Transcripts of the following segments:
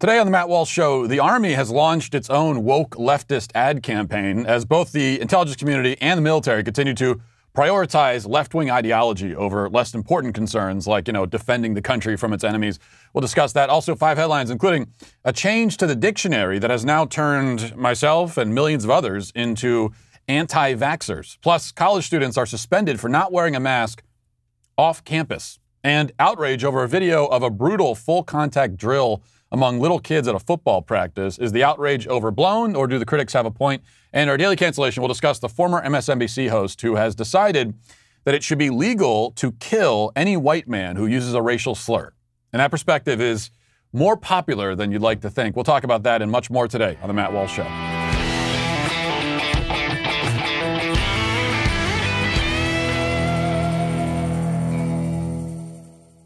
Today on the Matt Walsh Show, the Army has launched its own woke leftist ad campaign as both the intelligence community and the military continue to prioritize left-wing ideology over less important concerns like, defending the country from its enemies. We'll discuss that. Also, 5 headlines, including a change to the dictionary that has now turned myself and millions of others into anti-vaxxers. Plus, college students are suspended for not wearing a mask off campus. And outrage over a video of a brutal full-contact drill among little kids at a football practice. Is the outrage overblown, or do the critics have a point? And our Daily Cancellation will discuss the former MSNBC host who has decided that it should be legal to kill any white man who uses a racial slur. And that perspective is more popular than you'd like to think. We'll talk about that and much more today on the Matt Walsh Show.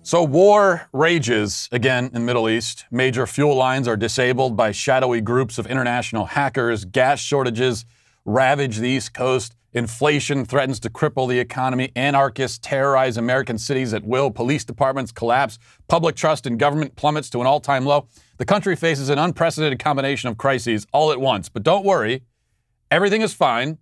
So war rages again in the Middle East. Major fuel lines are disabled by shadowy groups of international hackers. Gas shortages ravage the East Coast. Inflation threatens to cripple the economy. Anarchists terrorize American cities at will. Police departments collapse. Public trust in government plummets to an all-time low. The country faces an unprecedented combination of crises all at once. But don't worry, everything is fine.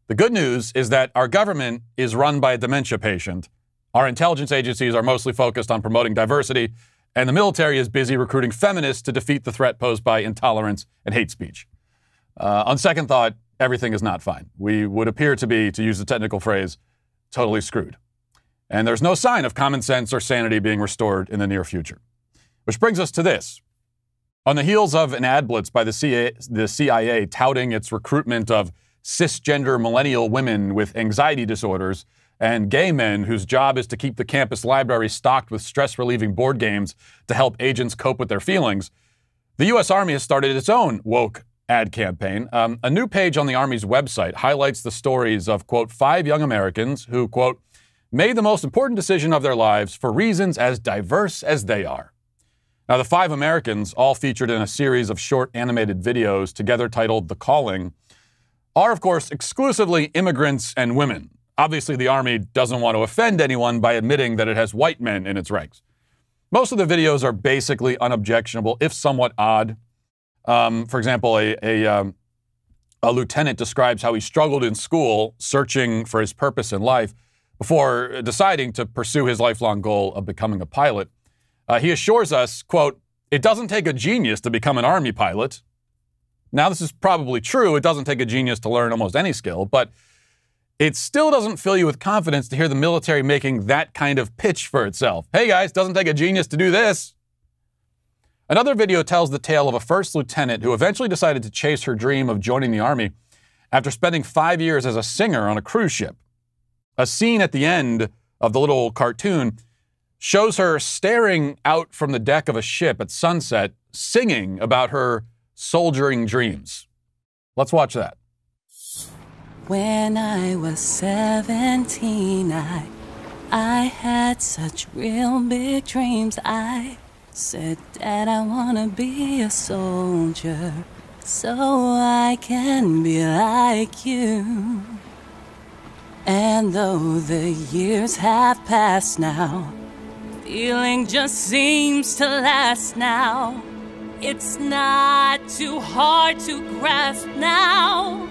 The good news is that our government is run by a dementia patient. Our intelligence agencies are mostly focused on promoting diversity, and the military is busy recruiting feminists to defeat the threat posed by intolerance and hate speech. On second thought, everything is not fine. We would appear to be, to use the technical phrase, totally screwed. And there's no sign of common sense or sanity being restored in the near future. Which brings us to this. On the heels of an ad blitz by the CIA touting its recruitment of cisgender millennial women with anxiety disorders and gay men whose job is to keep the campus library stocked with stress-relieving board games to help agents cope with their feelings, the U.S. Army has started its own woke ad campaign. A new page on the Army's website highlights the stories of, quote, 5 young Americans who, quote, made the most important decision of their lives for reasons as diverse as they are. Now, the 5 Americans, all featured in a series of short animated videos together titled The Calling, are, of course, exclusively immigrants and women. Obviously, the Army doesn't want to offend anyone by admitting that it has white men in its ranks. Most of the videos are basically unobjectionable, if somewhat odd. For example, a lieutenant describes how he struggled in school, searching for his purpose in life, before deciding to pursue his lifelong goal of becoming a pilot. He assures us, quote, it doesn't take a genius to become an Army pilot. Now, this is probably true. It doesn't take a genius to learn almost any skill, but it still doesn't fill you with confidence to hear the military making that kind of pitch for itself. Hey guys, doesn't take a genius to do this. Another video tells the tale of a first lieutenant who eventually decided to chase her dream of joining the Army after spending 5 years as a singer on a cruise ship. A scene at the end of the little cartoon shows her staring out from the deck of a ship at sunset, singing about her soldiering dreams. Let's watch that. When I was 17, I had such real big dreams. I said, Dad, I wanna be a soldier so I can be like you. And though the years have passed now, feeling just seems to last now. It's not too hard to grasp now.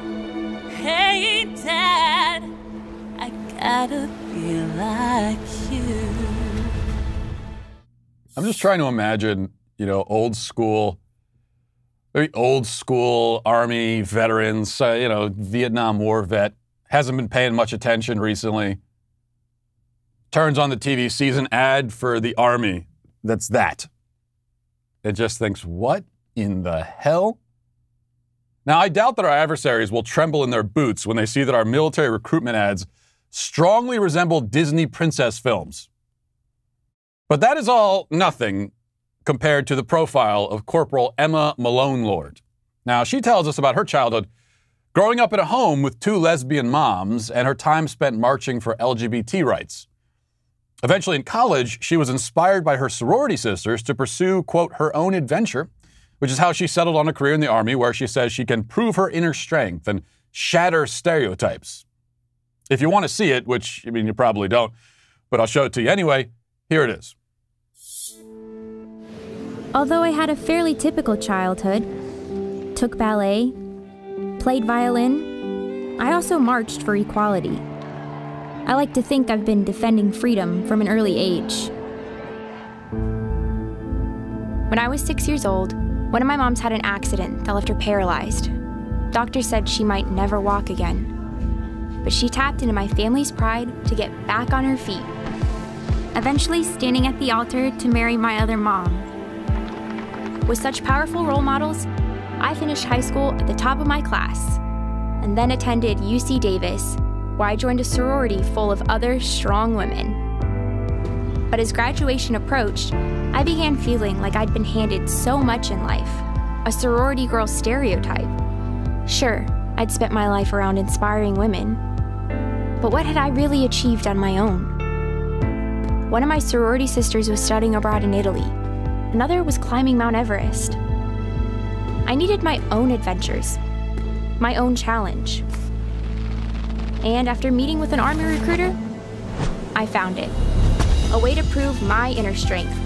Hey, Dad, I gotta be like you. I'm just trying to imagine, old school, very old school Army veterans, Vietnam War vet, hasn't been paying much attention recently. Turns on the TV, sees an ad for the Army that's that. It just thinks, what in the hell? Now, I doubt that our adversaries will tremble in their boots when they see that our military recruitment ads strongly resemble Disney princess films. But that is all nothing compared to the profile of Corporal Emma Malone Lord. Now, she tells us about her childhood growing up in a home with 2 lesbian moms and her time spent marching for LGBT rights. Eventually in college, she was inspired by her sorority sisters to pursue, quote, her own adventure, which is how she settled on a career in the Army where she says she can prove her inner strength and shatter stereotypes. If you want to see it, which, you probably don't, but I'll show it to you anyway, here it is. Although I had a fairly typical childhood, took ballet, played violin, I also marched for equality. I like to think I've been defending freedom from an early age. When I was 6 years old, one of my moms had an accident that left her paralyzed. Doctors said she might never walk again. But she tapped into my family's pride to get back on her feet, eventually standing at the altar to marry my other mom. With such powerful role models, I finished high school at the top of my class, and then attended UC Davis, where I joined a sorority full of other strong women. But as graduation approached, I began feeling like I'd been handed so much in life, a sorority girl stereotype. Sure, I'd spent my life around inspiring women, but what had I really achieved on my own? One of my sorority sisters was studying abroad in Italy. Another was climbing Mount Everest. I needed my own adventures, my own challenge. And after meeting with an army recruiter, I found it. A way to prove my inner strength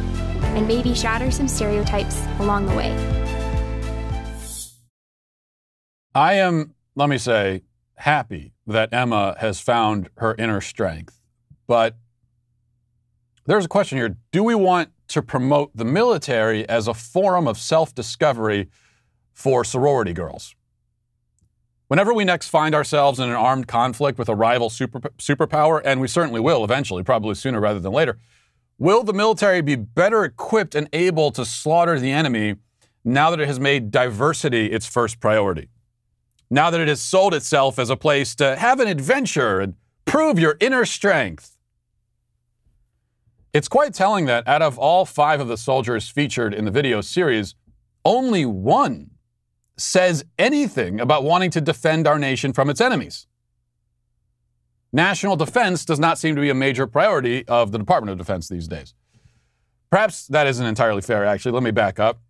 and maybe shatter some stereotypes along the way. I am, let me say, happy that Emma has found her inner strength. But there's a question here. Do we want to promote the military as a forum of self-discovery for sorority girls? Whenever we next find ourselves in an armed conflict with a rival superpower, and we certainly will eventually, probably sooner rather than later, will the military be better equipped and able to slaughter the enemy now that it has made diversity its first priority? Now that it has sold itself as a place to have an adventure and prove your inner strength? It's quite telling that out of all 5 of the soldiers featured in the video series, only one says anything about wanting to defend our nation from its enemies. National defense does not seem to be a major priority of the Department of Defense these days. Perhaps that isn't entirely fair, actually. Let me back up.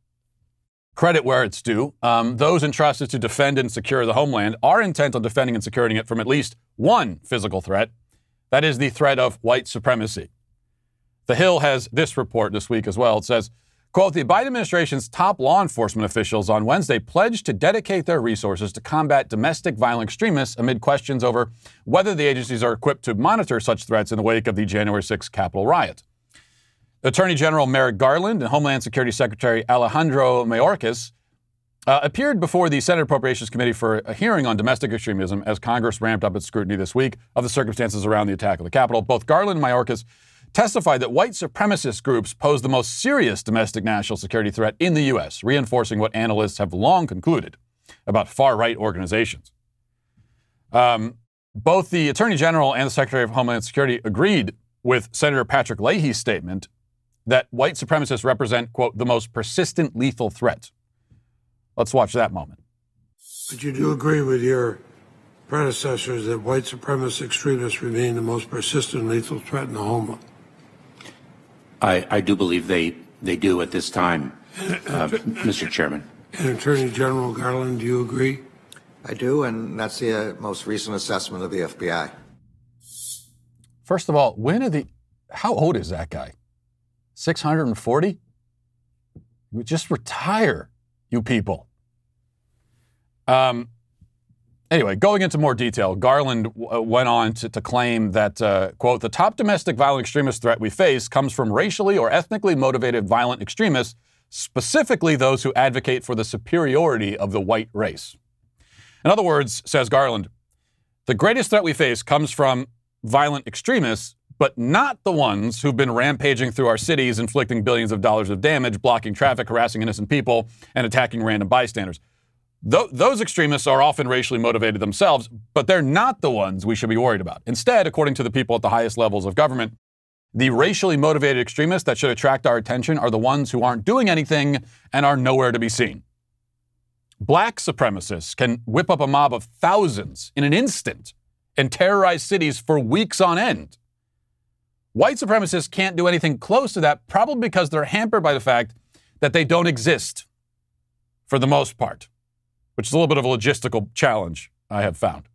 Credit where it's due. Those entrusted to defend and secure the homeland are intent on defending and securing it from at least one physical threat. That is the threat of white supremacy. The Hill has this report this week as well. It says, quote, the Biden administration's top law enforcement officials on Wednesday pledged to dedicate their resources to combat domestic violent extremists amid questions over whether the agencies are equipped to monitor such threats in the wake of the January 6th Capitol riot. Attorney General Merrick Garland and Homeland Security Secretary Alejandro Mayorkas appeared before the Senate Appropriations Committee for a hearing on domestic extremism as Congress ramped up its scrutiny this week of the circumstances around the attack on the Capitol. Both Garland and Mayorkas testified that white supremacist groups pose the most serious domestic national security threat in the U.S., reinforcing what analysts have long concluded about far-right organizations. Both the Attorney General and the Secretary of Homeland Security agreed with Senator Patrick Leahy's statement that white supremacists represent, quote, the most persistent lethal threat. Let's watch that moment. But you do agree with your predecessors that white supremacist extremists remain the most persistent lethal threat in the homeland? I do believe they do at this time, Mr. Chairman. And Attorney General Garland, do you agree? I do, and that's the most recent assessment of the FBI. First of all, how old is that guy? 640? Just retire, you people. Anyway, going into more detail, Garland went on to claim that, quote, the top domestic violent extremist threat we face comes from racially or ethnically motivated violent extremists, specifically those who advocate for the superiority of the white race. In other words, says Garland, the greatest threat we face comes from violent extremists, but not the ones who've been rampaging through our cities, inflicting billions of dollars of damage, blocking traffic, harassing innocent people, and attacking random bystanders. Those extremists are often racially motivated themselves, but they're not the ones we should be worried about. Instead, according to the people at the highest levels of government, the racially motivated extremists that should attract our attention are the ones who aren't doing anything and are nowhere to be seen. Black supremacists can whip up a mob of thousands in an instant and terrorize cities for weeks on end. White supremacists can't do anything close to that, probably because they're hampered by the fact that they don't exist for the most part, which is a little bit of a logistical challenge, I have found.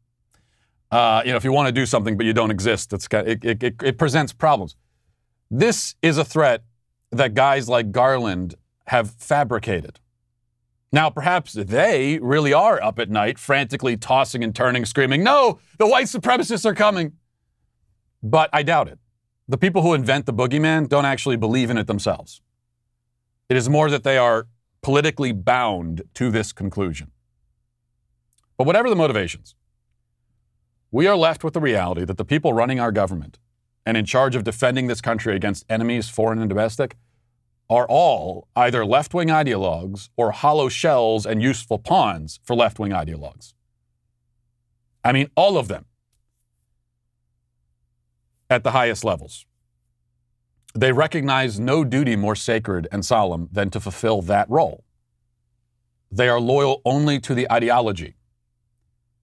If you want to do something but you don't exist, it presents problems. This is a threat that guys like Garland have fabricated. Now, perhaps they really are up at night, frantically tossing and turning, screaming, "No, the white supremacists are coming." But I doubt it. The people who invent the boogeyman don't actually believe in it themselves. It is more that they are politically bound to this conclusion. But whatever the motivations, we are left with the reality that the people running our government and in charge of defending this country against enemies, foreign and domestic, are all either left-wing ideologues or hollow shells and useful pawns for left-wing ideologues. I mean, all of them at the highest levels. They recognize no duty more sacred and solemn than to fulfill that role. They are loyal only to the ideology.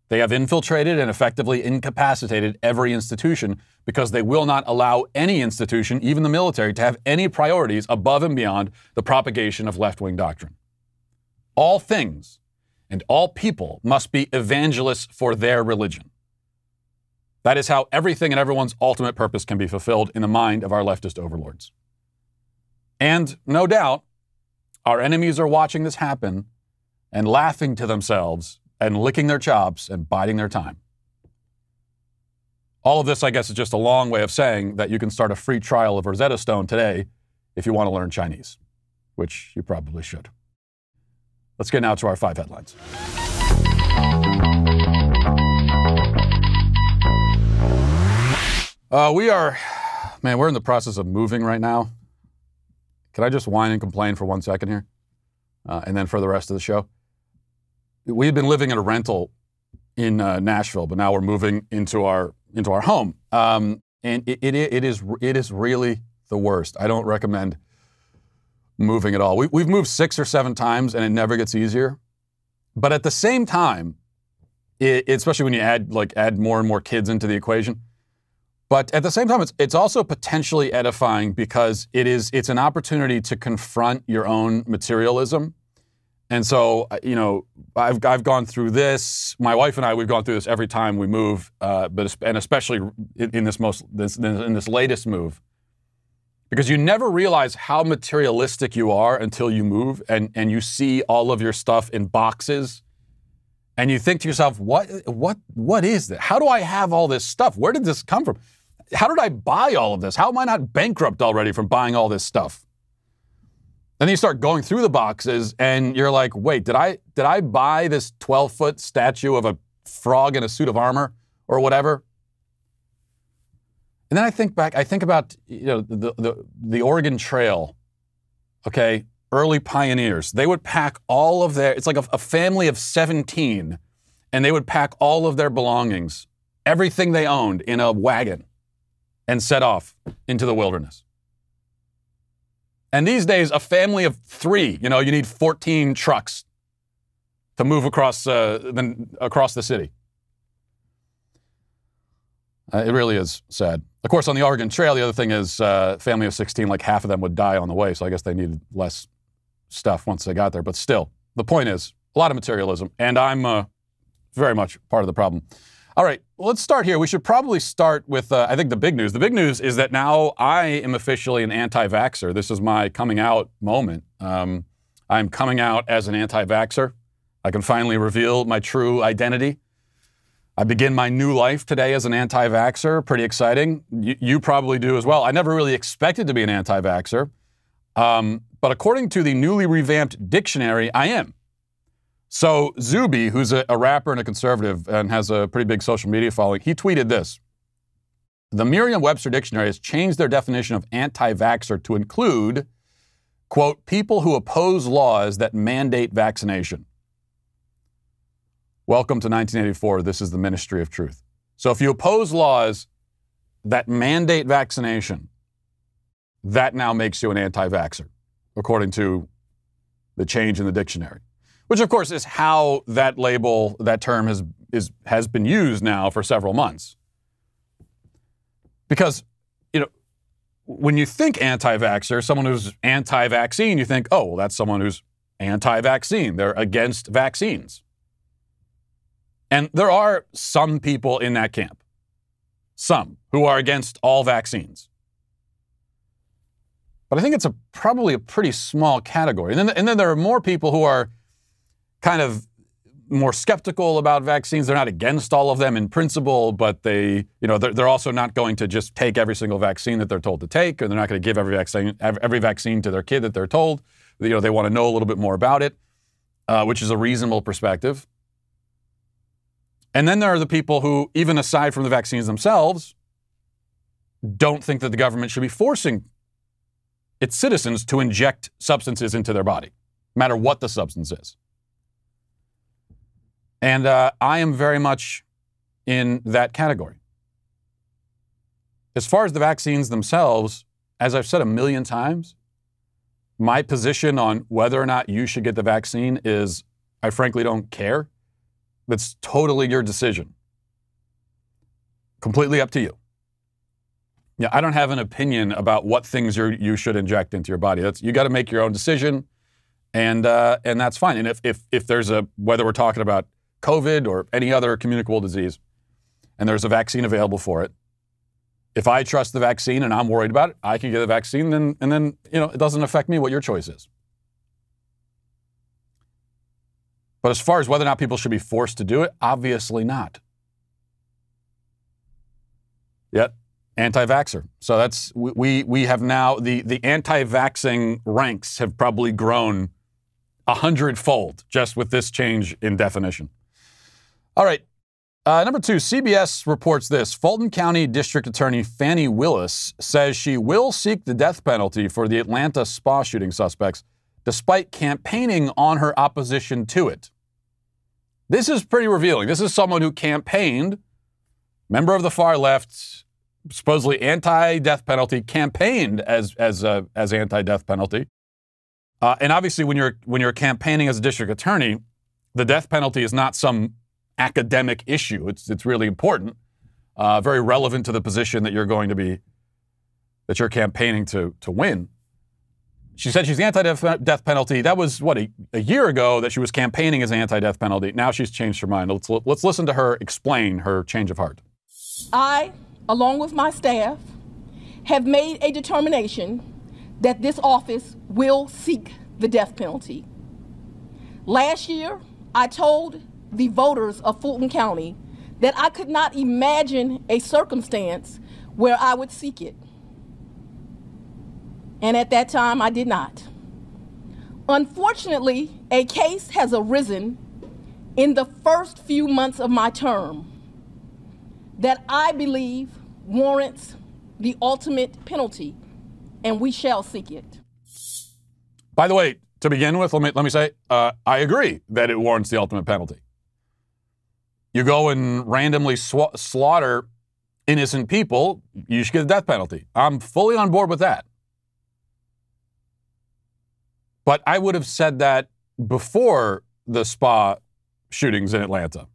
They have infiltrated and effectively incapacitated every institution because they will not allow any institution, even the military, to have any priorities above and beyond the propagation of left-wing doctrine. All things and all people must be evangelists for their religion. That is how everything and everyone's ultimate purpose can be fulfilled in the mind of our leftist overlords. And no doubt, our enemies are watching this happen and laughing to themselves and licking their chops and biding their time. All of this, I guess, is just a long way of saying that you can start a free trial of Rosetta Stone today if you want to learn Chinese, which you probably should. Let's get now to our 5 headlines. We're in the process of moving right now. Can I just whine and complain for 1 second here? And then for the rest of the show? We've been living in a rental in Nashville, but now we're moving into our home. And it is really the worst. I don't recommend moving at all. We've moved 6 or 7 times, and it never gets easier. But at the same time, especially when you add more and more kids into the equation. But at the same time, it's also potentially edifying because it's an opportunity to confront your own materialism. And so, I've gone through this. My wife and I, we've gone through this every time we move, and especially in this latest move, because you never realize how materialistic you are until you move and you see all of your stuff in boxes, and you think to yourself, what is this? How do I have all this stuff? Where did this come from? How did I buy all of this? How am I not bankrupt already from buying all this stuff? And then you start going through the boxes and you're like, wait, did I buy this 12-foot statue of a frog in a suit of armor or whatever? And then I think about, the Oregon Trail, okay, early pioneers. They would pack all of it's like a family of 17, and they would pack all of their belongings, everything they owned, in a wagon and set off into the wilderness. And these days, a family of 3, you need 14 trucks to move across the city. It really is sad. Of course, on the Oregon Trail, the other thing is family of 16, like half of them would die on the way, so I guess they needed less stuff once they got there. But still, the point is, a lot of materialism, and I'm very much part of the problem. All right, let's start here. We should probably start with, I think, the big news. The big news is that now I am officially an anti-vaxxer. This is my coming out moment. I'm coming out as an anti-vaxxer. I can finally reveal my true identity. I begin my new life today as an anti-vaxxer. Pretty exciting. You probably do as well. I never really expected to be an anti-vaxxer. But according to the newly revamped dictionary, I am. So Zuby, who's a rapper and a conservative and has a pretty big social media following, he tweeted this. The Merriam-Webster Dictionary has changed their definition of anti-vaxxer to include, quote, people who oppose laws that mandate vaccination. Welcome to 1984. This is the Ministry of Truth. So if you oppose laws that mandate vaccination, that now makes you an anti-vaxxer, according to the change in the dictionary. Which, of course, is how that label, that term has been used now for several months. Because, when you think anti-vaxxer, someone who's anti-vaccine, you think, oh, well, that's someone who's anti-vaccine. They're against vaccines. And there are some people in that camp. Some who are against all vaccines. But I think it's probably a pretty small category. And then there are more people who are kind of more skeptical about vaccines. They're not against all of them in principle, but they're also not going to just take every single vaccine that they're told to take, or they're not going to give every vaccine to their kid that they're told. They want to know a little bit more about it, which is a reasonable perspective. And then there are the people who, even aside from the vaccines themselves, don't think that the government should be forcing its citizens to inject substances into their body, no matter what the substance is. And I am very much in that category. As far as the vaccines themselves, as I've said a million times, my position on whether or not you should get the vaccine is, I frankly don't care. That's totally your decision. Completely up to you. Yeah, I don't have an opinion about what things you should inject into your body. You got to make your own decision, and that's fine. And if there's whether we're talking about COVID or any other communicable disease, and there's a vaccine available for it, if I trust the vaccine and I'm worried about it, I can get the vaccine, and then it doesn't affect me what your choice is. But as far as whether or not people should be forced to do it, obviously not. Yet, anti-vaxxer. So that's we have now the anti-vaxxing ranks have probably grown 100-fold just with this change in definition. All right. Number 2, CBS reports this. Fulton County District Attorney Fani Willis says she will seek the death penalty for the Atlanta spa shooting suspects, despite campaigning on her opposition to it. This is pretty revealing. This is someone who campaigned, member of the far left, supposedly anti-death penalty, campaigned as anti-death penalty. And obviously, when you're campaigning as a district attorney, the death penalty is not some academic issue. It's really important, very relevant to the position that you're campaigning to win. She said she's anti-death penalty. That was, a year ago that she was campaigning as anti-death penalty. Now she's changed her mind. Let's listen to her explain her change of heart. I, along with my staff, have made a determination that this office will seek the death penalty. Last year, I told the voters of Fulton County that I could not imagine a circumstance where I would seek it. And at that time, I did not. Unfortunately, a case has arisen in the first few months of my term that I believe warrants the ultimate penalty, and we shall seek it. By the way, to begin with, let me say, I agree that it warrants the ultimate penalty. You go and randomly slaughter innocent people, you should get the death penalty. I'm fully on board with that. But I would have said that before the spa shootings in Atlanta.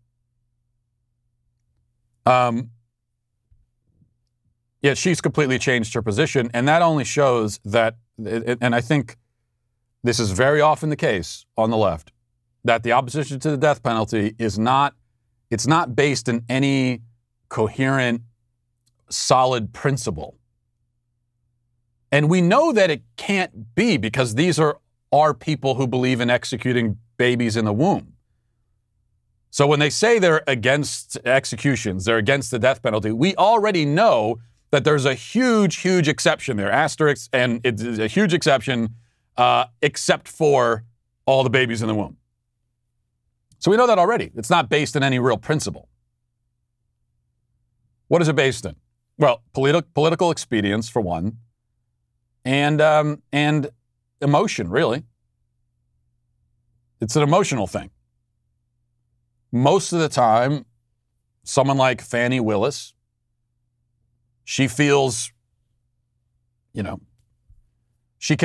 Yet she's completely changed her position, and that only shows that, and I think this is very often the case on the left, that the opposition to the death penalty is not based in any coherent, solid principle. And we know that it can't be, because these are people who believe in executing babies in the womb. So when they say they're against executions, they're against the death penalty, we already know that there's a huge, huge exception there, asterisk, and it's a huge exception, except for all the babies in the womb. So we know that already. It's not based in any real principle. What is it based in? Well, political expedience, for one, and emotion, really. It's an emotional thing. Most of the time, someone like Fani Willis, she feels, she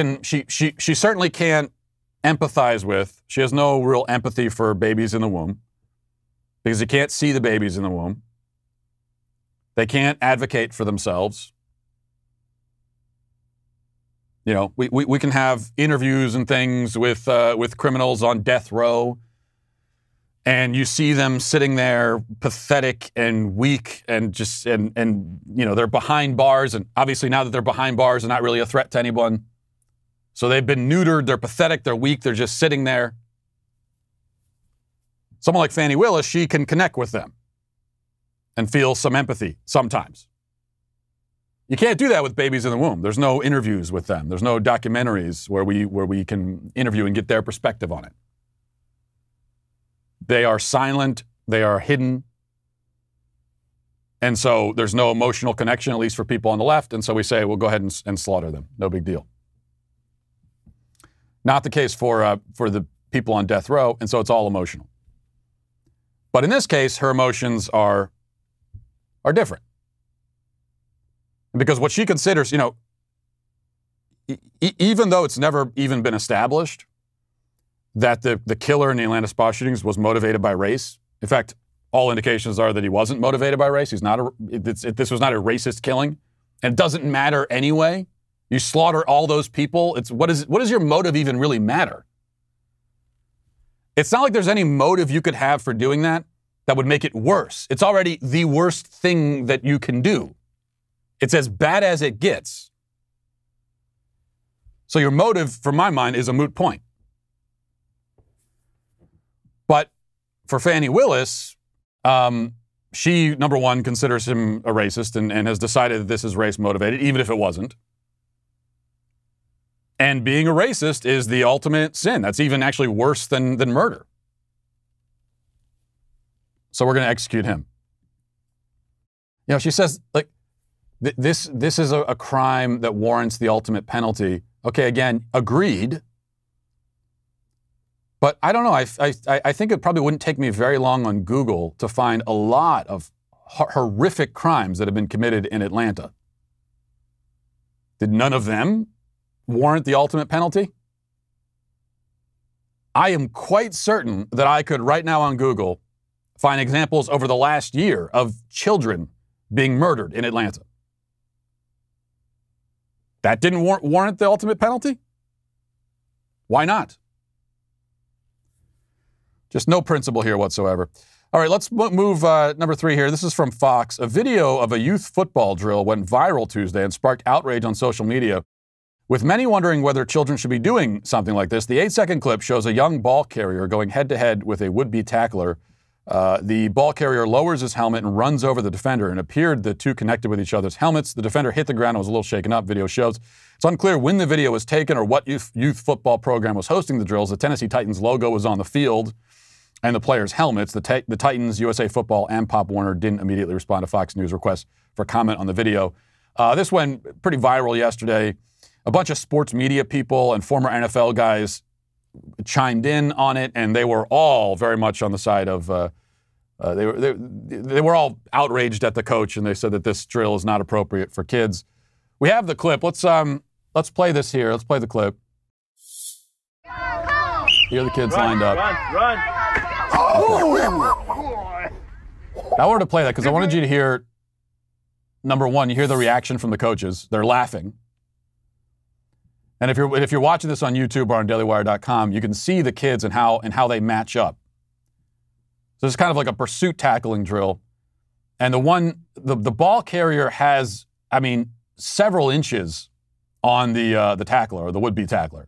certainly can't empathize with. She has no real empathy for babies in the womb, because you can't see the babies in the womb. They can't advocate for themselves. We can have interviews and things with criminals on death row, and you see them sitting there pathetic and weak and they're behind bars, and obviously now that they're behind bars, they're not really a threat to anyone. So they've been neutered, they're pathetic, they're weak, they're just sitting there. Someone like Fani Willis, she can connect with them and feel some empathy sometimes. You can't do that with babies in the womb. There's no interviews with them. There's no documentaries where we can interview and get their perspective on it. They are silent. They are hidden. And so there's no emotional connection, at least for people on the left. And so we say, well, go ahead and slaughter them. No big deal. Not the case for the people on death row. And so it's all emotional. But in this case, her emotions are different. Because what she considers, you know, even though it's never even been established that the killer in the Atlanta spa shootings was motivated by race. In fact, all indications are that he wasn't motivated by race. This was not a racist killing. And it doesn't matter anyway. You slaughter all those people. What does your motive even really matter? It's not like there's any motive you could have for doing that would make it worse. It's already the worst thing that you can do. It's as bad as it gets. So your motive, from my mind, is a moot point. But for Fani Willis, she, number one, considers him a racist and has decided that this is race motivated, even if it wasn't. And being a racist is the ultimate sin. That's even actually worse than murder. So we're going to execute him. You know, she says, like, this is a crime that warrants the ultimate penalty. Okay, again, agreed. But I don't know. I think it probably wouldn't take me very long on Google to find a lot of horrific crimes that have been committed in Atlanta. Did none of them warrant the ultimate penalty? I am quite certain that I could right now on Google find examples over the last year of children being murdered in Atlanta. That didn't warrant the ultimate penalty? Why not? Just no principle here whatsoever. All right, let's move number 3 here. This is from Fox. A video of a youth football drill went viral Tuesday and sparked outrage on social media, with many wondering whether children should be doing something like this. The 8-second clip shows a young ball carrier going head-to-head with a would-be tackler. The ball carrier lowers his helmet and runs over the defender, and appeared the two connected with each other's helmets. The defender hit the ground and was a little shaken up, video shows. It's unclear when the video was taken or what youth football program was hosting the drills. The Tennessee Titans logo was on the field and the players' helmets. The Titans, USA Football, and Pop Warner didn't immediately respond to Fox News requests for comment on the video. This went pretty viral yesterday. A bunch of sports media people and former NFL guys chimed in on it, and they were all very much on the side of they were all outraged at the coach, and they said that this drill is not appropriate for kids. We have the clip. Let's play this here. Let's play the clip. Here are the kids lined up. Run. I wanted to play that because I wanted you to hear, number one, you hear the reaction from the coaches. They're laughing. And if you're watching this on YouTube or on dailywire.com, you can see the kids and how they match up. So it's kind of like a pursuit tackling drill. And the ball carrier has, several inches on the tackler or the would-be tackler.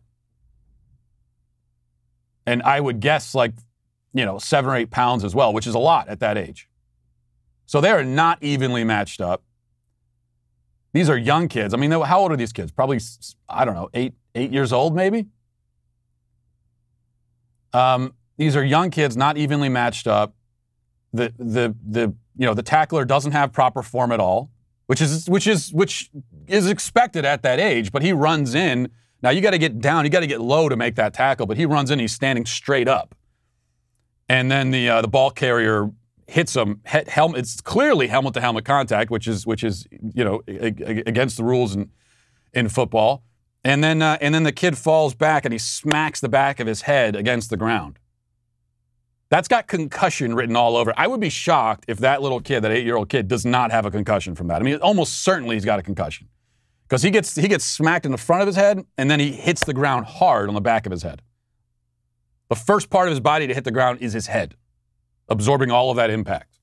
And I would guess 7 or 8 pounds as well, which is a lot at that age. So they are not evenly matched up. These are young kids. How old are these kids? Probably, 8 years old maybe? These are young kids, not evenly matched up. The tackler doesn't have proper form at all, which is expected at that age, but he runs in. Now you got to get down, you got to get low to make that tackle, but he runs in, he's standing straight up. And then the ball carrier hits him, helmet. It's clearly helmet-to-helmet contact, which is against the rules in football. And then the kid falls back and he smacks the back of his head against the ground. That's got concussion written all over it. I would be shocked if that little kid, that 8-year-old kid, does not have a concussion from that. Almost certainly he's got a concussion because he gets smacked in the front of his head and then he hits the ground hard on the back of his head. The first part of his body to hit the ground is his head, absorbing all of that impact.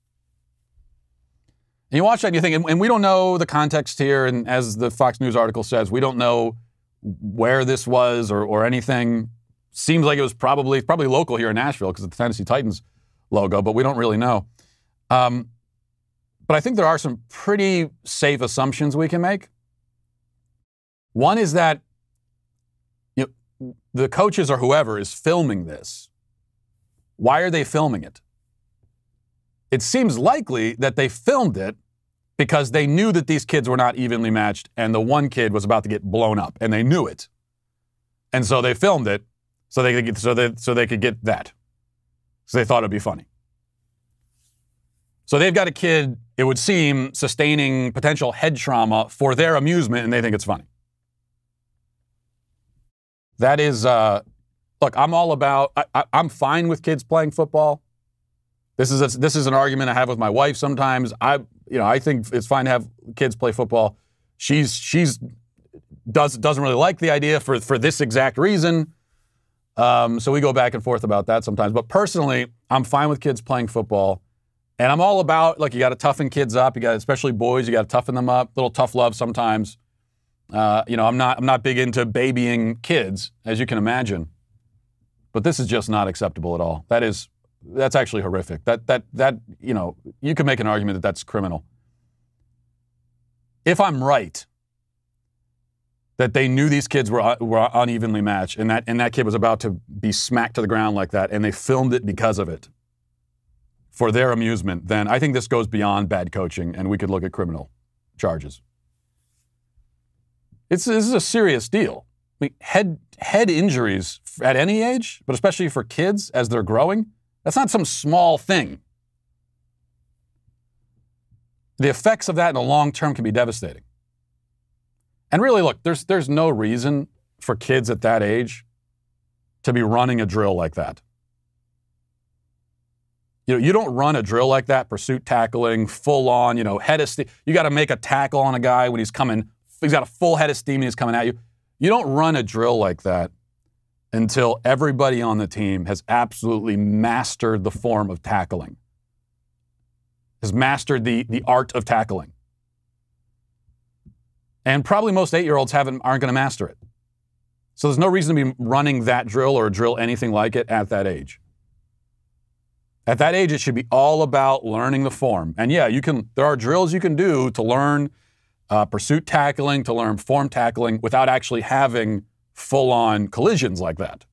And you watch that and you think, and we don't know the context here, and as the Fox News article says, we don't know where this was or anything. Seems like it was probably local here in Nashville because of the Tennessee Titans logo, but we don't really know. But I think there are some pretty safe assumptions we can make. One is that the coaches or whoever is filming this. Why are they filming it? It seems likely that they filmed it because they knew that these kids were not evenly matched and the one kid was about to get blown up, and they knew it. And so they filmed it so they could get that. So they thought it'd be funny. So they've got a kid, it would seem, sustaining potential head trauma for their amusement, and they think it's funny. That is, look, I'm all about, I'm fine with kids playing football. This is an argument I have with my wife sometimes. I think it's fine to have kids play football. She's doesn't really like the idea for this exact reason. So we go back and forth about that sometimes. But personally, I'm fine with kids playing football. And I'm all about, you got to toughen kids up. You got, especially boys, you got to toughen them up. A little tough love sometimes. I'm not big into babying kids, as you can imagine. But this is just not acceptable at all. That's actually horrific. You could make an argument that that's criminal. If I'm right, that they knew these kids were unevenly matched, and that kid was about to be smacked to the ground like that, and they filmed it because of it, for their amusement, then I think this goes beyond bad coaching, and we could look at criminal charges. This is a serious deal. I mean, head injuries at any age, but especially for kids as they're growing, that's not some small thing. The effects of that in the long term can be devastating. And really, look, there's no reason for kids at that age to be running a drill like that. You don't run a drill like that, pursuit tackling, full on, head of steam. You got to make a tackle on a guy when he's got a full head of steam and he's coming at you. You don't run a drill like that until everybody on the team has absolutely mastered the form of tackling, has mastered the art of tackling. And probably most 8-year-olds aren't going to master it. So there's no reason to be running that drill or drill anything like it at that age. At that age, it should be all about learning the form. And yeah, there are drills you can do to learn pursuit tackling, to learn form tackling without actually having full-on collisions like that.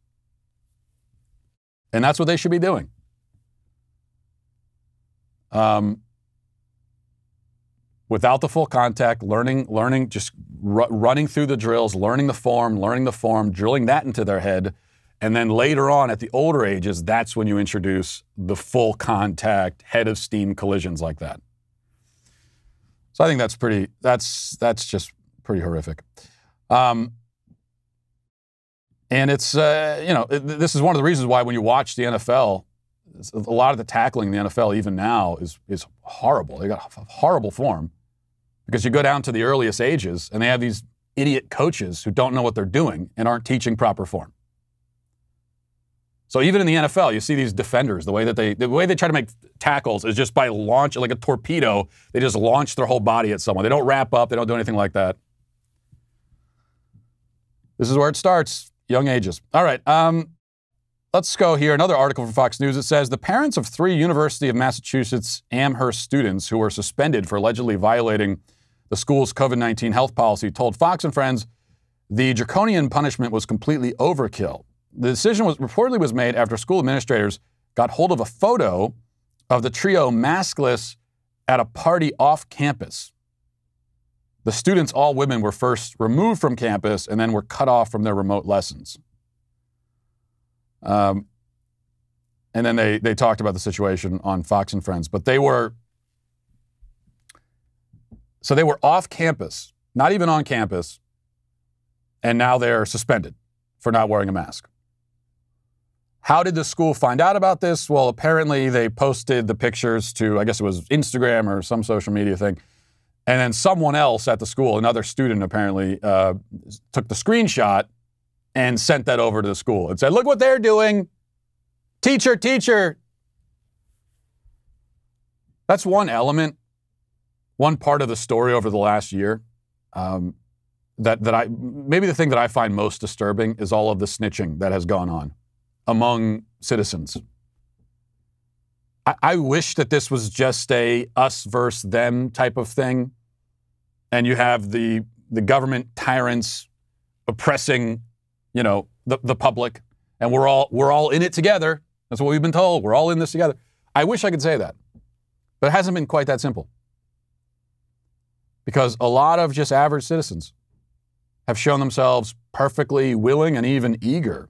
And that's what they should be doing. Without the full contact, learning, just running through the drills, learning the form, drilling that into their head. And then later on, at the older ages, that's when you introduce the full contact, head of steam collisions like that. So I think that's just pretty horrific. And it's, this is one of the reasons why when you watch the NFL, a lot of the tackling in the NFL even now is horrible. They got horrible form because you go down to the earliest ages and they have these idiot coaches who don't know what they're doing and aren't teaching proper form. So even in the NFL, you see these defenders, the way they try to make tackles is just by launch, like a torpedo. They just launch their whole body at someone. They don't wrap up. They don't do anything like that. This is where it starts, young ages. All right, let's go here. Another article from Fox News. It says, the parents of 3 University of Massachusetts Amherst students who were suspended for allegedly violating the school's COVID-19 health policy told Fox and Friends the draconian punishment was completely overkill. The decision reportedly was made after school administrators got hold of a photo of the trio maskless at a party off campus. The students, all women, were first removed from campus and then were cut off from their remote lessons. And then they talked about the situation on Fox and Friends. But they were off campus, not even on campus, and now they're suspended for not wearing a mask. How did the school find out about this? Well, apparently they posted the pictures to, I guess it was Instagram or some social media thing. And then someone else at the school, another student apparently, took the screenshot and sent that over to the school and said, look what they're doing. Teacher. That's one element, one part of the story over the last year. maybe the thing that I find most disturbing is all of the snitching that has gone on among citizens. I wish that this was just a us versus them type of thing, and you have the government tyrants oppressing, the public, and we're all in it together. That's what we've been told. We're all in this together. I wish I could say that, but it hasn't been quite that simple, because a lot of just average citizens have shown themselves perfectly willing and even eager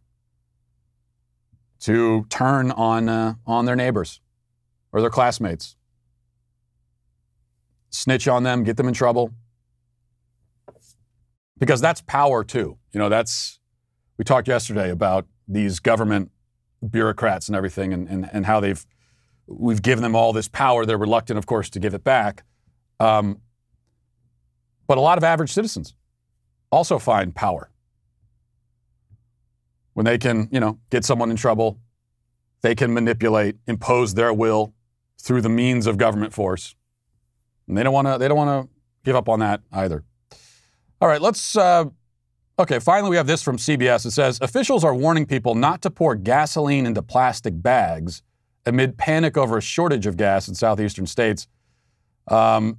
to turn on their neighbors or their classmates, snitch on them, get them in trouble, because that's power too. We talked yesterday about these government bureaucrats and everything, and how we've given them all this power. They're reluctant, of course, to give it back. But a lot of average citizens also find power when they can, get someone in trouble. They can manipulate, impose their will through the means of government force, and they don't want to give up on that either. All right, finally we have this from CBS. It says, officials are warning people not to pour gasoline into plastic bags amid panic over a shortage of gas in southeastern states. The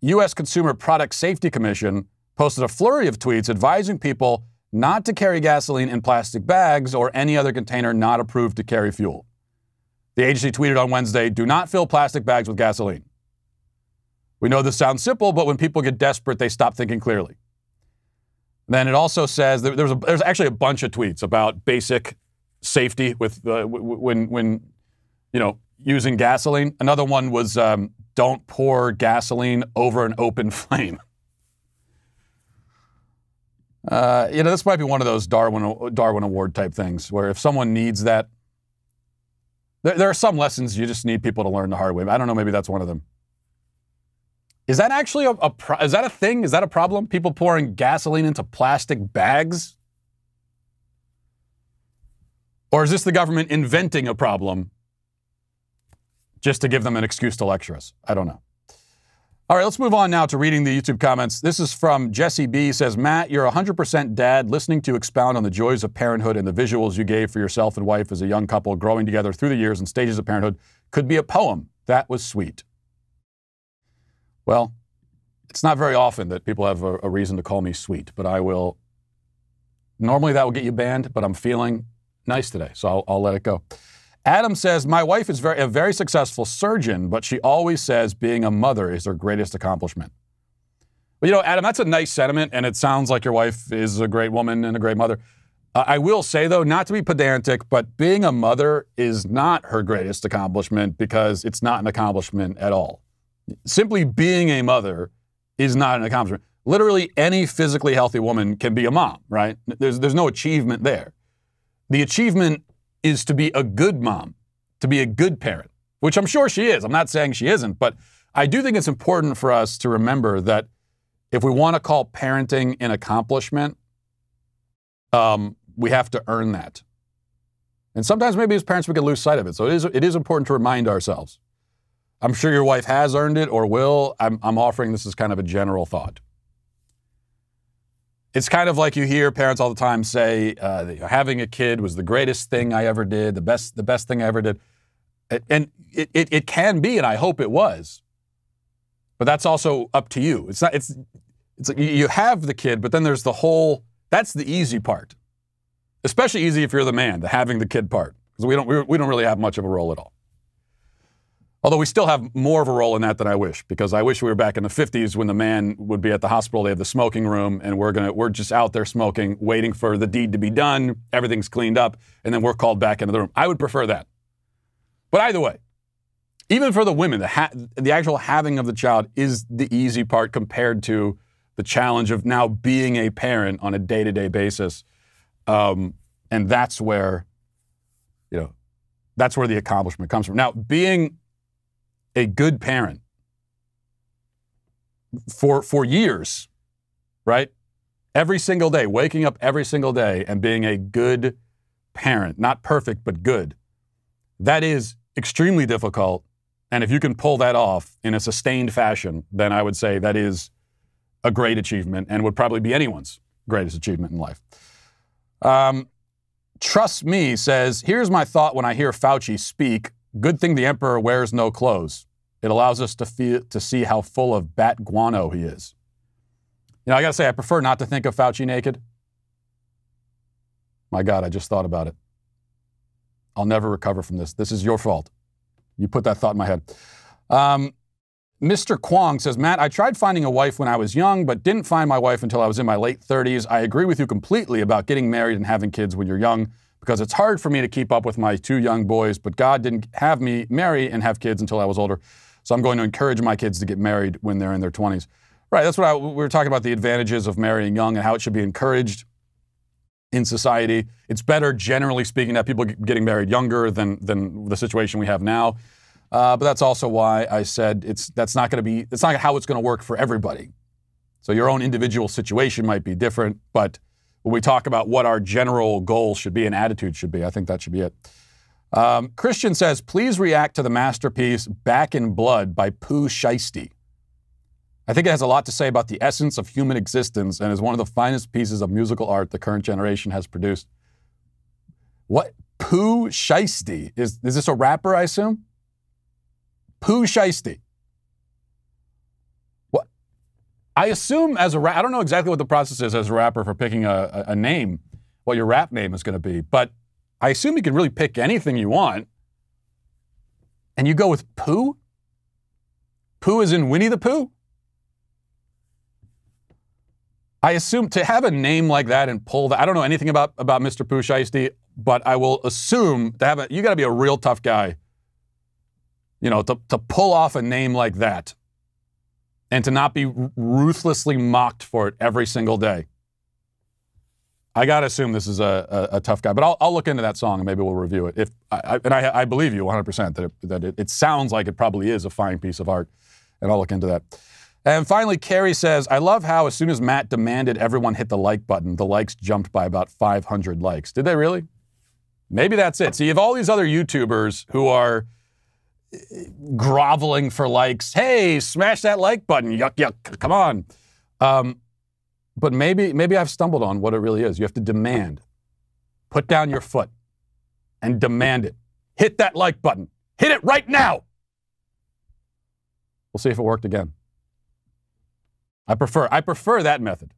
U.S. Consumer Product Safety Commission posted a flurry of tweets advising people not to carry gasoline in plastic bags or any other container not approved to carry fuel. The agency tweeted on Wednesday, "Do not fill plastic bags with gasoline. We know this sounds simple, but when people get desperate, they stop thinking clearly." Then it also says there's actually a bunch of tweets about basic safety with when using gasoline. Another one was don't pour gasoline over an open flame. This might be one of those Darwin Award type things where if someone needs that, there are some lessons you just need people to learn the hard way. I don't know, maybe that's one of them. Is that actually is that a thing? Is that a problem? People pouring gasoline into plastic bags? Or is this the government inventing a problem just to give them an excuse to lecture us? I don't know. All right, let's move on now to reading the YouTube comments. This is from Jesse B. Says, Matt, you're 100% dad. Listening to you expound on the joys of parenthood and the visuals you gave for yourself and wife as a young couple growing together through the years and stages of parenthood could be a poem. That was sweet. Well, it's not very often that people have a reason to call me sweet, but I will. Normally that will get you banned, but I'm feeling nice today, so I'll let it go. Adam says, my wife is a very successful surgeon, but she always says being a mother is her greatest accomplishment. Well, Adam, that's a nice sentiment, and it sounds like your wife is a great woman and a great mother. I will say, though, not to be pedantic, but being a mother is not her greatest accomplishment because it's not an accomplishment at all. Simply being a mother is not an accomplishment. Literally any physically healthy woman can be a mom, right? There's no achievement there. The achievement is to be a good mom, to be a good parent, which I'm sure she is. I'm not saying she isn't, but I do think it's important for us to remember that if we want to call parenting an accomplishment, we have to earn that. And sometimes maybe as parents we can lose sight of it. So it is important to remind ourselves. I'm sure your wife has earned it or will. I'm offering this as kind of a general thought. It's kind of like you hear parents all the time say, having a kid was the greatest thing I ever did, the best thing I ever did. And it can be, and I hope it was. But that's also up to you. It's like you have the kid, but then there's that's the easy part. Especially easy if you're the man, the having the kid part. Because we don't really have much of a role at all. Although we still have more of a role in that than I wish, because I wish we were back in the 50s when the man would be at the hospital, they have the smoking room, and we're just out there smoking, waiting for the deed to be done, everything's cleaned up, and then we're called back into the room. I would prefer that. But either way, even for the women, the actual having of the child is the easy part compared to the challenge of now being a parent on a day-to-day basis. And that's where, that's where the accomplishment comes from. Now, being a good parent for years, right? Every single day, waking up every single day and being a good parent, not perfect, but good. That is extremely difficult. And if you can pull that off in a sustained fashion, then I would say that is a great achievement and would probably be anyone's greatest achievement in life. Trust Me says, here's my thought when I hear Fauci speak. Good thing the emperor wears no clothes. It allows us to see how full of bat guano he is. You know, I got to say, I prefer not to think of Fauci naked. My God, I just thought about it. I'll never recover from this. This is your fault. You put that thought in my head. Mr. Kwong says, Matt, I tried finding a wife when I was young, but didn't find my wife until I was in my late 30s. I agree with you completely about getting married and having kids when you're young, because it's hard for me to keep up with my 2 young boys, but God didn't have me marry and have kids until I was older. So I'm going to encourage my kids to get married when they're in their 20s. Right, that's what we were talking about, the advantages of marrying young and how it should be encouraged in society. It's better, generally speaking, that people getting married younger than the situation we have now. But that's also why I said that's not how it's going to work for everybody. So your own individual situation might be different, but when we talk about what our general goal should be and attitude should be, I think that should be it. Christian says, please react to the masterpiece Back in Blood by Pooh Shiesty. I think it has a lot to say about the essence of human existence and is one of the finest pieces of musical art the current generation has produced. What? Pooh Shiesty? Is this a rapper, I assume? Pooh Shiesty. What? I assume as a rapper, I don't know exactly what the process is as a rapper for picking a name, what your rap name is going to be, but I assume you can really pick anything you want. And you go with Pooh? Pooh is in Winnie the Pooh? I assume to have a name like that and pull that, I don't know anything about Mr. Pooh Shiesty, but I will assume you got to be a real tough guy, you know, to pull off a name like that and to not be ruthlessly mocked for it every single day. I got to assume this is a tough guy, but I'll look into that song and maybe we'll review it. I believe you 100% that it sounds like it probably is a fine piece of art, and I'll look into that. And finally, Carrie says, I love how as soon as Matt demanded everyone hit the like button, the likes jumped by about 500 likes. Did they really? Maybe that's it. So you have all these other YouTubers who are groveling for likes. Hey, smash that like button. Yuck, yuck. Come on. But maybe I've stumbled on what it really is. You have to demand. Put down your foot and demand it. Hit that like button. Hit it right now. We'll see if it worked again. I prefer that method.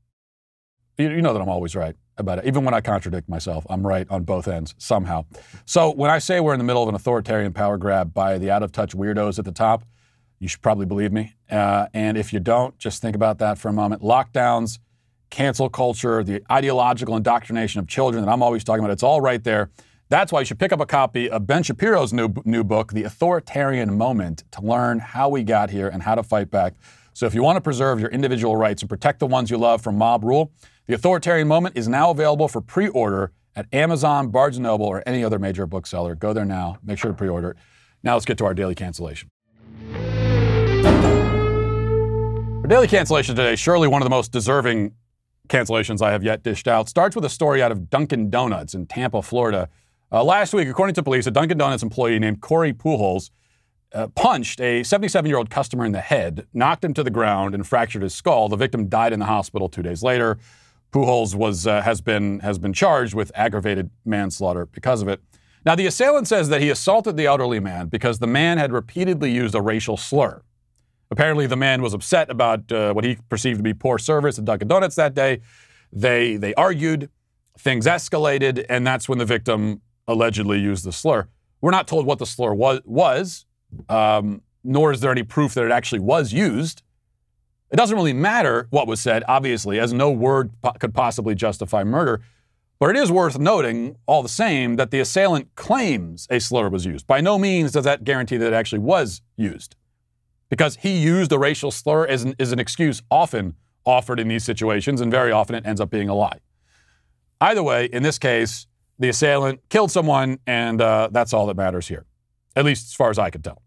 You know that I'm always right about it. Even when I contradict myself, I'm right on both ends somehow. So when I say we're in the middle of an authoritarian power grab by the out-of-touch weirdos at the top, you should probably believe me. And if you don't, just think about that for a moment. Lockdowns, cancel culture, the ideological indoctrination of children that I'm always talking about, it's all right there. That's why you should pick up a copy of Ben Shapiro's new book, The Authoritarian Moment, to learn how we got here and how to fight back. So if you want to preserve your individual rights and protect the ones you love from mob rule, The Authoritarian Moment is now available for pre-order at Amazon, Barnes & Noble, or any other major bookseller. Go there now. Make sure to pre-order it. Now let's get to our daily cancellation. Our daily cancellation today, surely one of the most deserving cancellations I have yet dished out, starts with a story out of Dunkin' Donuts in Tampa, Florida. Last week, according to police, a Dunkin' Donuts employee named Corey Pujols punched a 77-year-old customer in the head, knocked him to the ground, and fractured his skull. The victim died in the hospital 2 days later. Pujols has been charged with aggravated manslaughter because of it. Now, the assailant says that he assaulted the elderly man because the man had repeatedly used a racial slur. Apparently, the man was upset about what he perceived to be poor service at Dunkin' Donuts that day. They argued, things escalated, and that's when the victim allegedly used the slur. We're not told what the slur was. Nor is there any proof that it actually was used. It doesn't really matter what was said, obviously, as no word could possibly justify murder. But it is worth noting, all the same, that the assailant claims a slur was used. By no means does that guarantee that it actually was used. Because he used a racial slur is an excuse often offered in these situations, and very often it ends up being a lie. Either way, in this case, the assailant killed someone, and that's all that matters here. At least as far as I can tell.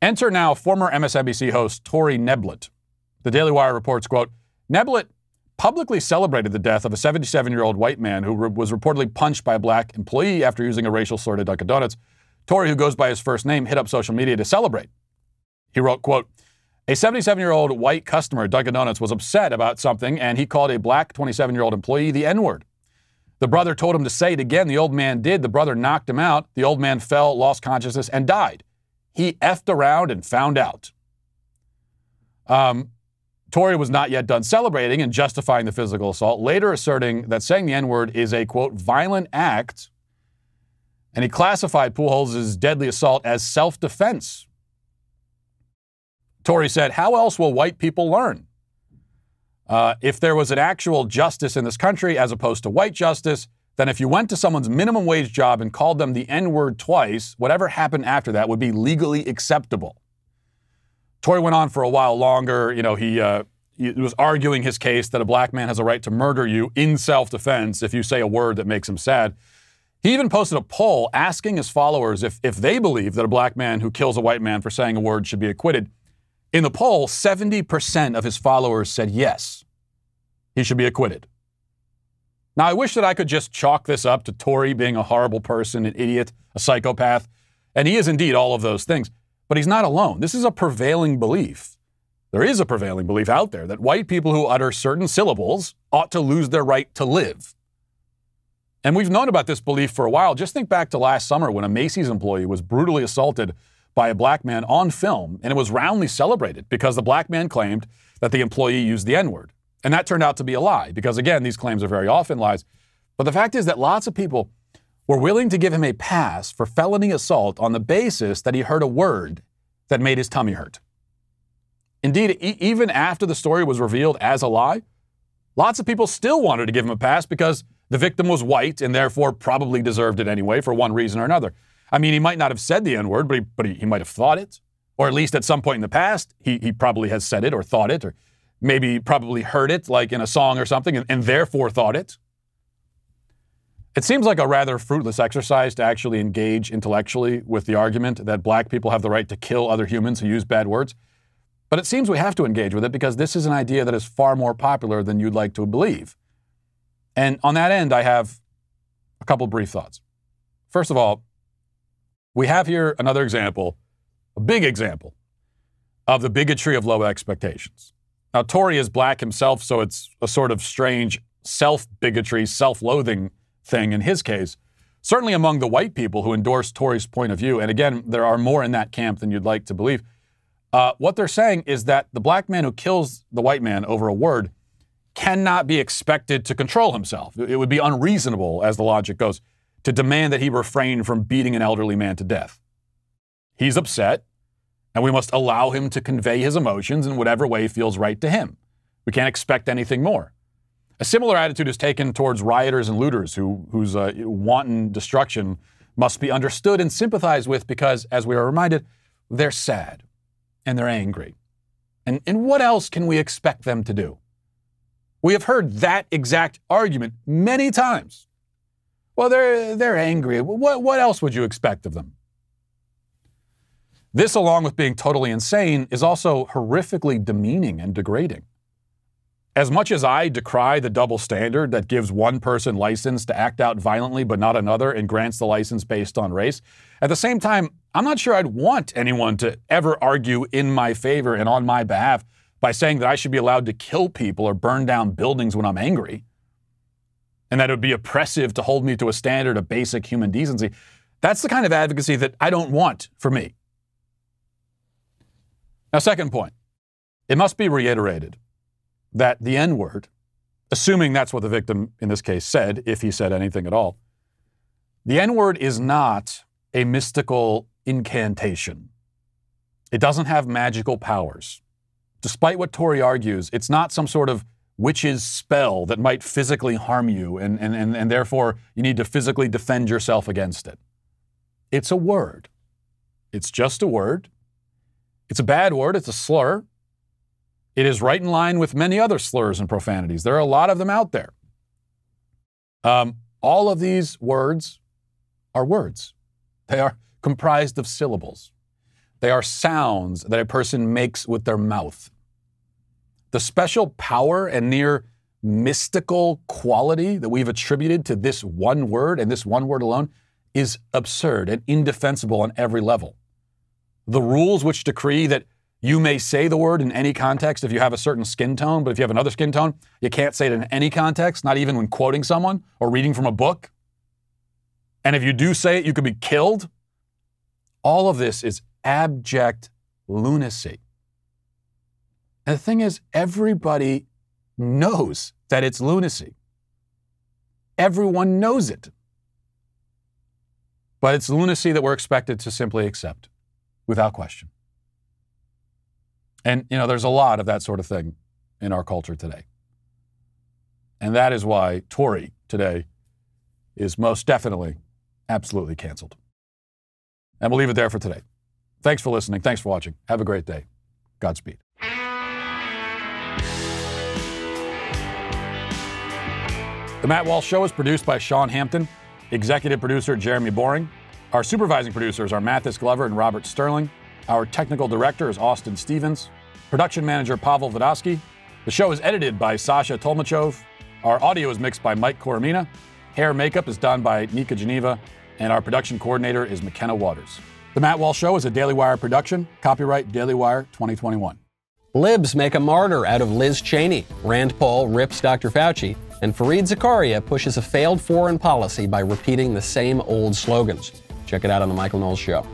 Enter now former MSNBC host Touré Neblett. The Daily Wire reports, quote, Neblett publicly celebrated the death of a 77-year-old white man who was reportedly punched by a black employee after using a racial slur at Dunkin' Donuts. Touré, who goes by his first name, hit up social media to celebrate. He wrote, quote, A 77-year-old white customer at Dunkin' Donuts was upset about something, and he called a black 27-year-old employee the N-word. The brother told him to say it again. The old man did. The brother knocked him out. The old man fell, lost consciousness, and died. He effed around and found out. Touré was not yet done celebrating and justifying the physical assault, later asserting that saying the N-word is a, quote, violent act, and he classified Pujols' deadly assault as self-defense. Touré said, how else will white people learn? If there was an actual justice in this country as opposed to white justice, then if you went to someone's minimum wage job and called them the N-word twice, whatever happened after that would be legally acceptable. Touré went on for a while longer. You know, he was arguing his case that a black man has a right to murder you in self-defense if you say a word that makes him sad. He even posted a poll asking his followers if they believe that a black man who kills a white man for saying a word should be acquitted. In the poll, 70% of his followers said yes, he should be acquitted. Now, I wish that I could just chalk this up to Touré being a horrible person, an idiot, a psychopath, and he is indeed all of those things. But he's not alone. This is a prevailing belief. There is a prevailing belief out there that white people who utter certain syllables ought to lose their right to live. And we've known about this belief for a while. Just think back to last summer when a Macy's employee was brutally assaulted by a black man on film, and it was roundly celebrated because the black man claimed that the employee used the N-word. And that turned out to be a lie because, again, these claims are very often lies. But the fact is that lots of people were willing to give him a pass for felony assault on the basis that he heard a word that made his tummy hurt. Indeed, even after the story was revealed as a lie, lots of people still wanted to give him a pass because the victim was white and therefore probably deserved it anyway for one reason or another. I mean, he might not have said the N-word, but he might have thought it. Or at least at some point in the past, he probably has said it or thought it, or maybe probably heard it like in a song or something and therefore thought it. It seems like a rather fruitless exercise to actually engage intellectually with the argument that black people have the right to kill other humans who use bad words. But it seems we have to engage with it because this is an idea that is far more popular than you'd like to believe. And on that end, I have a couple brief thoughts. First of all, we have here another example, a big example, of the bigotry of low expectations. Now, Touré is black himself, so it's a sort of strange self-bigotry, self-loathing thing in his case, certainly among the white people who endorse Toré's point of view. And again, there are more in that camp than you'd like to believe. What they're saying is that the black man who kills the white man over a word cannot be expected to control himself. It would be unreasonable, as the logic goes, to demand that he refrain from beating an elderly man to death. He's upset, and we must allow him to convey his emotions in whatever way feels right to him. We can't expect anything more. A similar attitude is taken towards rioters and looters whose wanton destruction must be understood and sympathized with because, as we are reminded, they're sad and they're angry. And what else can we expect them to do? We have heard that exact argument many times. Well, they're angry. What else would you expect of them? This, along with being totally insane, is also horrifically demeaning and degrading. As much as I decry the double standard that gives one person license to act out violently but not another and grants the license based on race, at the same time, I'm not sure I'd want anyone to ever argue in my favor and on my behalf by saying that I should be allowed to kill people or burn down buildings when I'm angry, and that it would be oppressive to hold me to a standard of basic human decency. That's the kind of advocacy that I don't want for me. Now, second point, it must be reiterated that the N-word, assuming that's what the victim in this case said, if he said anything at all, the N-word is not a mystical incantation. It doesn't have magical powers. Despite what Touré argues, it's not some sort of witch's spell that might physically harm you and therefore you need to physically defend yourself against it. It's a word. It's just a word. It's a bad word. It's a slur. It is right in line with many other slurs and profanities. There are a lot of them out there. All of these words are words. They are comprised of syllables. They are sounds that a person makes with their mouth. The special power and near mystical quality that we've attributed to this one word and this one word alone is absurd and indefensible on every level. The rules which decree that You may say the word in any context if you have a certain skin tone, but if you have another skin tone, you can't say it in any context, not even when quoting someone or reading from a book. And if you do say it, you could be killed. All of this is abject lunacy. And the thing is, everybody knows that it's lunacy. Everyone knows it. But it's lunacy that we're expected to simply accept without question. And, you know, there's a lot of that sort of thing in our culture today. And that is why Touré today is most definitely, absolutely canceled. And we'll leave it there for today. Thanks for listening. Thanks for watching. Have a great day. Godspeed. The Matt Walsh Show is produced by Sean Hampton, executive producer Jeremy Boring. Our supervising producers are Mathis Glover and Robert Sterling. Our technical director is Austin Stevens. Production manager Pavel Vodosky. The show is edited by Sasha Tolmachov. Our audio is mixed by Mike Coromina. Hair and makeup is done by Nika Geneva. And our production coordinator is McKenna Waters. The Matt Walsh Show is a Daily Wire production. Copyright Daily Wire 2021. Libs make a martyr out of Liz Cheney. Rand Paul rips Dr. Fauci. And Fareed Zakaria pushes a failed foreign policy by repeating the same old slogans. Check it out on The Michael Knowles Show.